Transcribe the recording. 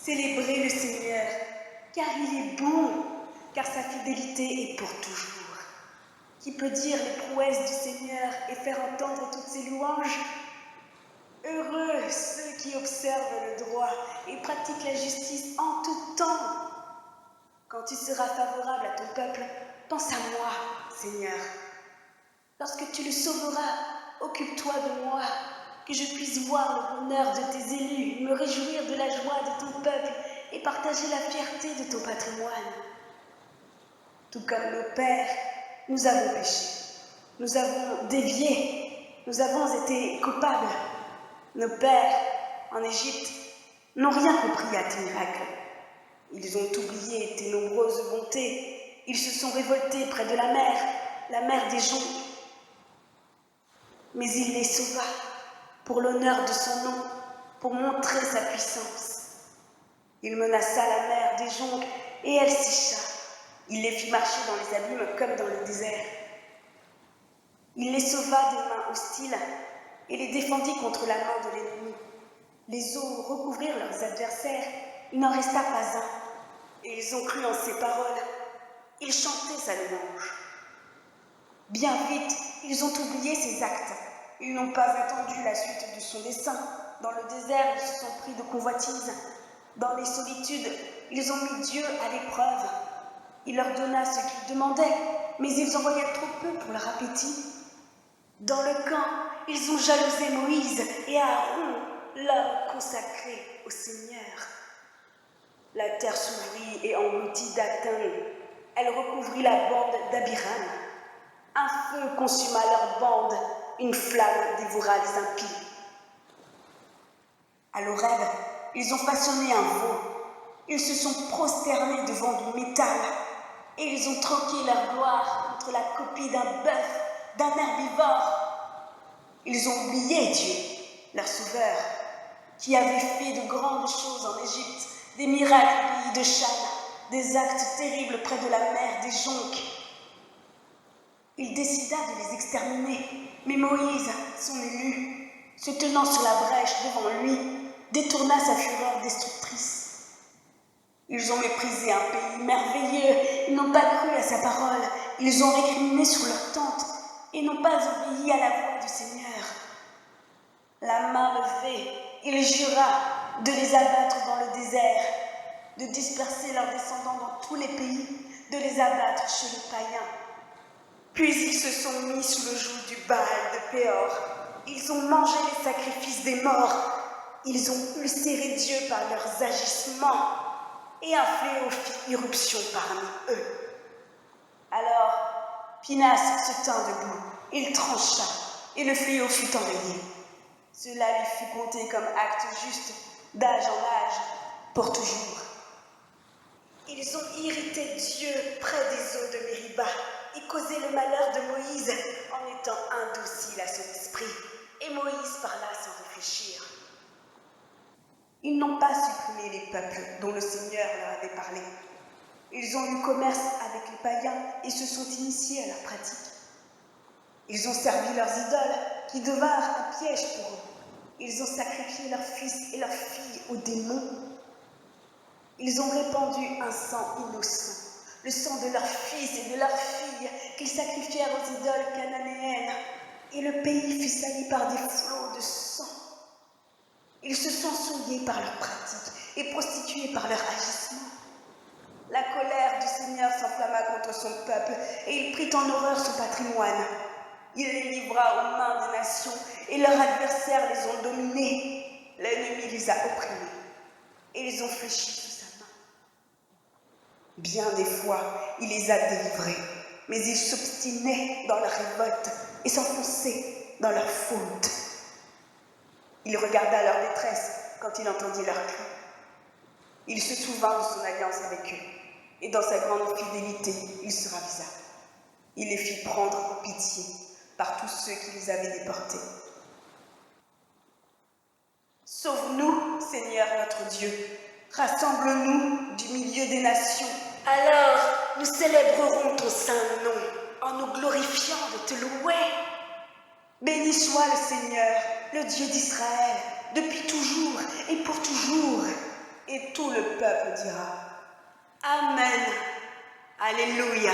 Célébrez le Seigneur, car il est bon, car sa fidélité est pour toujours. Qui peut dire les prouesses du Seigneur et faire entendre toutes ses louanges? Heureux ceux qui observent le droit et pratiquent la justice en tout temps. Quand tu seras favorable à ton peuple, pense à moi, Seigneur. Lorsque tu le sauveras, occupe-toi de moi, que je puisse voir le bonheur de tes élus, me réjouir de la joie de ton peuple et partager la fierté de ton patrimoine. Tout comme nos pères, nous avons péché, nous avons dévié, nous avons été coupables. Nos pères, en Égypte, n'ont rien compris à tes miracles. Ils ont oublié tes nombreuses bontés. Ils se sont révoltés près de la mer des joncs. Mais il les sauva pour l'honneur de son nom, pour montrer sa puissance. Il menaça la mer des joncs et elle sécha. Il les fit marcher dans les abîmes comme dans le désert. Il les sauva des mains hostiles et les défendit contre la main de l'ennemi. Les eaux recouvrirent leurs adversaires, il n'en resta pas un. Et ils ont cru en ses paroles. Ils chantaient sa louange. Bien vite, ils ont oublié ses actes. Ils n'ont pas attendu la suite de son dessein. Dans le désert, ils se sont pris de convoitise. Dans les solitudes, ils ont mis Dieu à l'épreuve. Il leur donna ce qu'ils demandaient, mais ils envoyaient trop peu pour leur appétit. Dans le camp, ils ont jalousé Moïse et Aaron, l'homme consacré au Seigneur. La terre s'ouvrit et engloutit Dathan. Elle recouvrit la bande d'Abiram. Un feu consuma leur bande, une flamme dévora les impies. À l'Horeb, ils ont façonné un veau. Ils se sont prosternés devant du métal et ils ont troqué leur gloire contre la copie d'un bœuf, d'un herbivore. Ils ont oublié Dieu, leur sauveur, qui avait fait de grandes choses en Égypte, des miracles au pays de Cham, des actes terribles près de la mer des joncs. Il décida de les exterminer, mais Moïse, son élu, se tenant sur la brèche devant lui, détourna sa fureur destructrice. Ils ont méprisé un pays merveilleux, ils n'ont pas cru à sa parole, ils ont récriminé sur leur tente et n'ont pas obéi à la voix du Seigneur. La main levée, il jura de les abattre dans le désert, de disperser leurs descendants dans tous les pays, de les abattre chez les païens. Puis ils se sont mis sous le joug du Baal de Péor. Ils ont mangé les sacrifices des morts. Ils ont ulcéré Dieu par leurs agissements et un fléau fit irruption parmi eux. Alors, Phineas se tint debout, il trancha et le fléau fut enrayé. Cela lui fut compté comme acte juste, d'âge en âge, pour toujours. Ils ont irrité Dieu près des eaux de Mériba et causé le malheur de Moïse en étant indocile à son esprit. Et Moïse parla sans réfléchir. Ils n'ont pas supprimé les peuples dont le Seigneur leur avait parlé. Ils ont eu commerce avec les païens et se sont initiés à leurs pratiques. Ils ont servi leurs idoles qui devinrent un piège pour eux. Ils ont sacrifié leurs fils et leurs filles aux démons. Ils ont répandu un sang innocent, le sang de leurs fils et de leurs filles qu'ils sacrifièrent aux idoles cananéennes, et le pays fut sali par des flots de sang. Ils se sont souillés par leurs pratiques et prostitués par leur agissement. La colère du Seigneur s'enflamma contre son peuple et il prit en horreur son patrimoine. Il les livra aux mains des nations et leurs adversaires les ont dominés. L'ennemi les a opprimés et ils ont fléchi sous sa main. Bien des fois, il les a délivrés, mais ils s'obstinaient dans leur révolte et s'enfonçaient dans leur faute. Il regarda leur détresse quand il entendit leurs cris. Il se souvint de son alliance avec eux, et dans sa grande fidélité, il se ravisa. Il les fit prendre en pitié par tous ceux qui les avaient déportés. Sauve-nous, Seigneur notre Dieu, rassemble-nous du milieu des nations. Alors nous célébrerons ton saint nom en nous glorifiant de te louer. Béni soit le Seigneur, le Dieu d'Israël, depuis toujours et pour toujours. et tout le peuple dira Amen, Alléluia.